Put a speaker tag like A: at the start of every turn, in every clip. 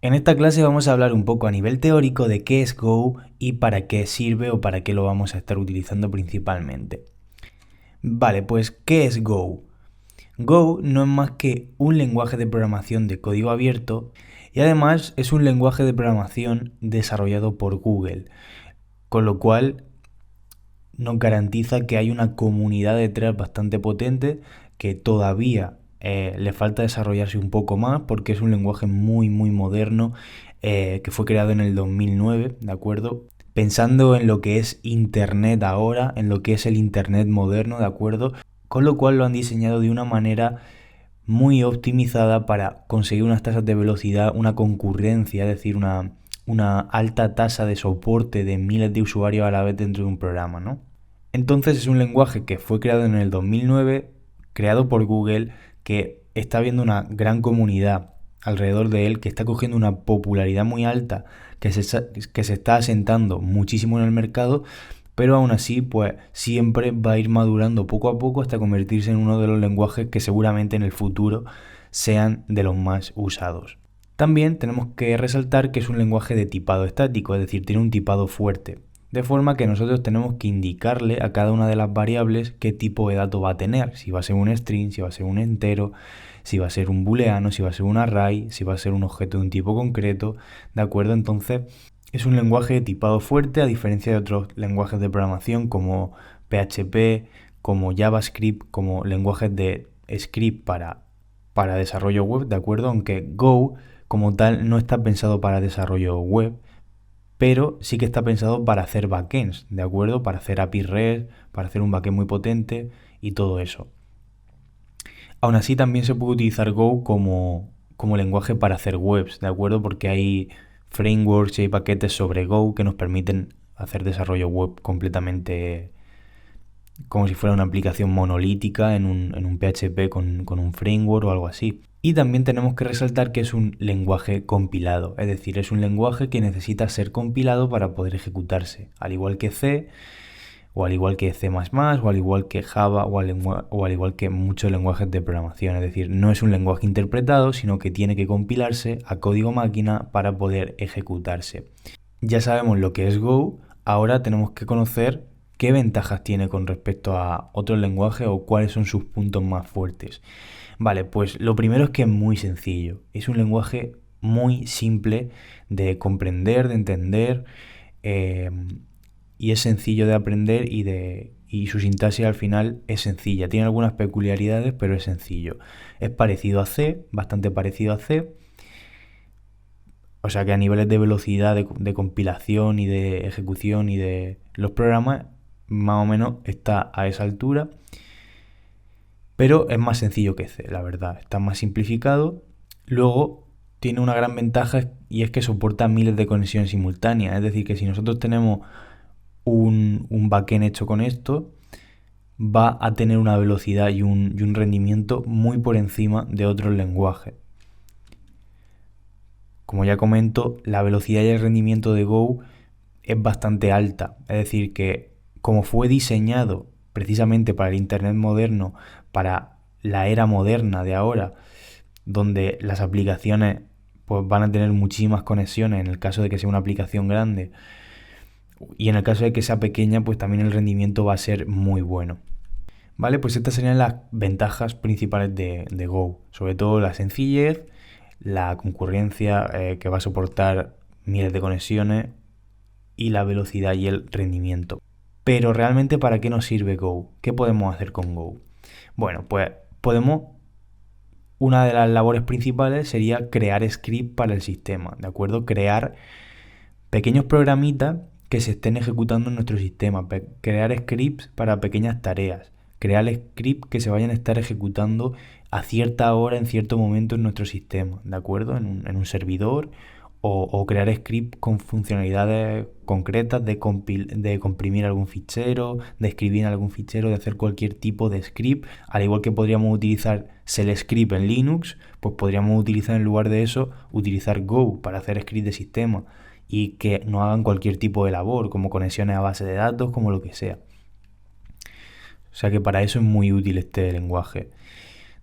A: En esta clase vamos a hablar un poco a nivel teórico de qué es Go y para qué sirve o para qué lo vamos a estar utilizando principalmente. Vale, pues ¿qué es Go? Go no es más que un lenguaje de programación de código abierto y además es un lenguaje de programación desarrollado por Google, con lo cual nos garantiza que hay una comunidad detrás bastante potente que todavía le falta desarrollarse un poco más porque es un lenguaje muy moderno que fue creado en el 2009, ¿de acuerdo? Pensando en lo que es Internet ahora, en lo que es el Internet moderno, ¿de acuerdo? Con lo cual lo han diseñado de una manera muy optimizada para conseguir unas tasas de velocidad, una concurrencia, es decir, una alta tasa de soporte de miles de usuarios a la vez dentro de un programa, ¿no? Entonces es un lenguaje que fue creado en el 2009, creado por Google, que está viendo una gran comunidad alrededor de él, que está cogiendo una popularidad muy alta, que se está asentando muchísimo en el mercado, pero aún así, pues siempre va a ir madurando poco a poco hasta convertirse en uno de los lenguajes que seguramente en el futuro sean de los más usados. También tenemos que resaltar que es un lenguaje de tipado estático, es decir, tiene un tipado fuerte, de forma que nosotros tenemos que indicarle a cada una de las variables qué tipo de dato va a tener, si va a ser un string, si va a ser un entero, si va a ser un booleano, si va a ser un array, si va a ser un objeto de un tipo concreto, ¿de acuerdo? Entonces, es un lenguaje de tipado fuerte a diferencia de otros lenguajes de programación como PHP, como JavaScript, como lenguajes de script para desarrollo web, ¿de acuerdo? Aunque Go como tal no está pensado para desarrollo web, pero sí que está pensado para hacer backends, ¿de acuerdo? Para hacer API REST, para hacer un backend muy potente y todo eso. Aún así también se puede utilizar Go como lenguaje para hacer webs, ¿de acuerdo? Porque hay frameworks y hay paquetes sobre Go que nos permiten hacer desarrollo web completamente como si fuera una aplicación monolítica en un PHP con un framework o algo así. Y también tenemos que resaltar que es un lenguaje compilado, es decir, es un lenguaje que necesita ser compilado para poder ejecutarse, al igual que C, o al igual que C++, o al igual que Java, o al igual que muchos lenguajes de programación. Es decir, no es un lenguaje interpretado, sino que tiene que compilarse a código máquina para poder ejecutarse. Ya sabemos lo que es Go, ahora tenemos que conocer qué ventajas tiene con respecto a otros lenguajes o cuáles son sus puntos más fuertes. Vale, pues lo primero es que es muy sencillo. Es un lenguaje muy simple de comprender, de entender, eh, y es sencillo de aprender y su sintaxis al final es sencilla. Tiene algunas peculiaridades, pero es sencillo. Es parecido a C, bastante parecido a C. O sea que a niveles de velocidad de compilación y de ejecución y de los programas, más o menos está a esa altura. Pero es más sencillo que C, la verdad. Está más simplificado. Luego tiene una gran ventaja y es que soporta miles de conexiones simultáneas. Es decir, que si nosotros tenemos un backend hecho con esto, va a tener una velocidad y un rendimiento muy por encima de otros lenguajes. Como ya comento, la velocidad y el rendimiento de Go es bastante alta. Es decir, que como fue diseñado precisamente para el Internet moderno, para la era moderna de ahora, donde las aplicaciones pues, van a tener muchísimas conexiones en el caso de que sea una aplicación grande, y en el caso de que sea pequeña, pues también el rendimiento va a ser muy bueno. Vale, pues estas serían las ventajas principales de Go. Sobre todo la sencillez, la concurrencia que va a soportar miles de conexiones y la velocidad y el rendimiento. Pero realmente, ¿para qué nos sirve Go? ¿Qué podemos hacer con Go? Bueno, pues una de las labores principales sería crear script para el sistema, ¿de acuerdo? Crear pequeños programitas que se estén ejecutando en nuestro sistema, crear scripts para pequeñas tareas, crear scripts que se vayan a estar ejecutando a cierta hora, en cierto momento en nuestro sistema, ¿de acuerdo? En un servidor o crear scripts con funcionalidades concretas de comprimir algún fichero, de escribir algún fichero, de hacer cualquier tipo de script, al igual que podríamos utilizar Shell Script en Linux, pues podríamos utilizar en lugar de eso, utilizar Go para hacer script de sistema y que no hagan cualquier tipo de labor, como conexiones a base de datos, como lo que sea. O sea que para eso es muy útil este lenguaje.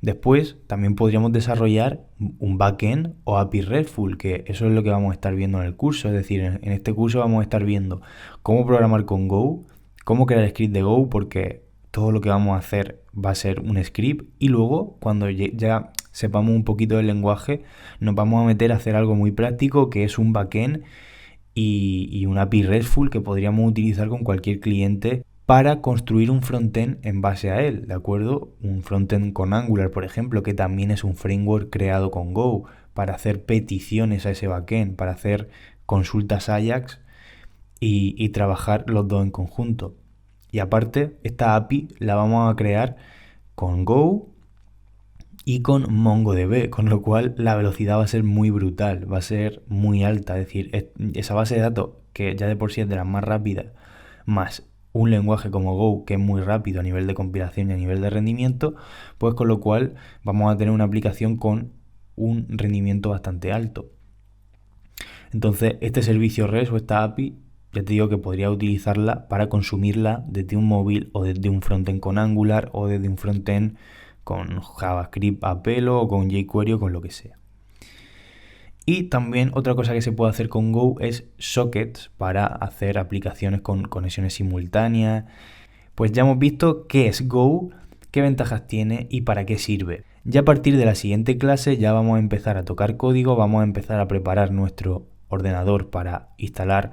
A: Después también podríamos desarrollar un backend o API RESTful, que eso es lo que vamos a estar viendo en el curso. Es decir, en este curso vamos a estar viendo cómo programar con Go, cómo crear script de Go, porque todo lo que vamos a hacer va a ser un script, y luego cuando ya sepamos un poquito del lenguaje nos vamos a meter a hacer algo muy práctico, que es un backend y un API RESTful que podríamos utilizar con cualquier cliente para construir un frontend en base a él, ¿de acuerdo? Un frontend con Angular, por ejemplo, que también es un framework creado con Go, para hacer peticiones a ese backend, para hacer consultas Ajax y trabajar los dos en conjunto. Y aparte, esta API la vamos a crear con Go y con MongoDB, con lo cual la velocidad va a ser muy brutal, va a ser muy alta. Es decir, esa base de datos, que ya de por sí es de las más rápidas, más un lenguaje como Go, que es muy rápido a nivel de compilación y a nivel de rendimiento, pues con lo cual vamos a tener una aplicación con un rendimiento bastante alto. Entonces, este servicio REST o esta API, ya te digo que podría utilizarla para consumirla desde un móvil o desde un frontend con Angular o desde un frontend con JavaScript a pelo o con jQuery o con lo que sea. Y también otra cosa que se puede hacer con Go es sockets para hacer aplicaciones con conexiones simultáneas. Pues ya hemos visto qué es Go, qué ventajas tiene y para qué sirve. Ya a partir de la siguiente clase ya vamos a empezar a tocar código, vamos a empezar a preparar nuestro ordenador para instalar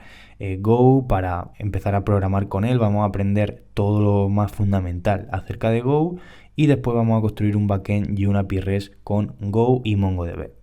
A: Go, para empezar a programar con él, vamos a aprender todo lo más fundamental acerca de Go y después vamos a construir un backend y una API REST con Go y MongoDB.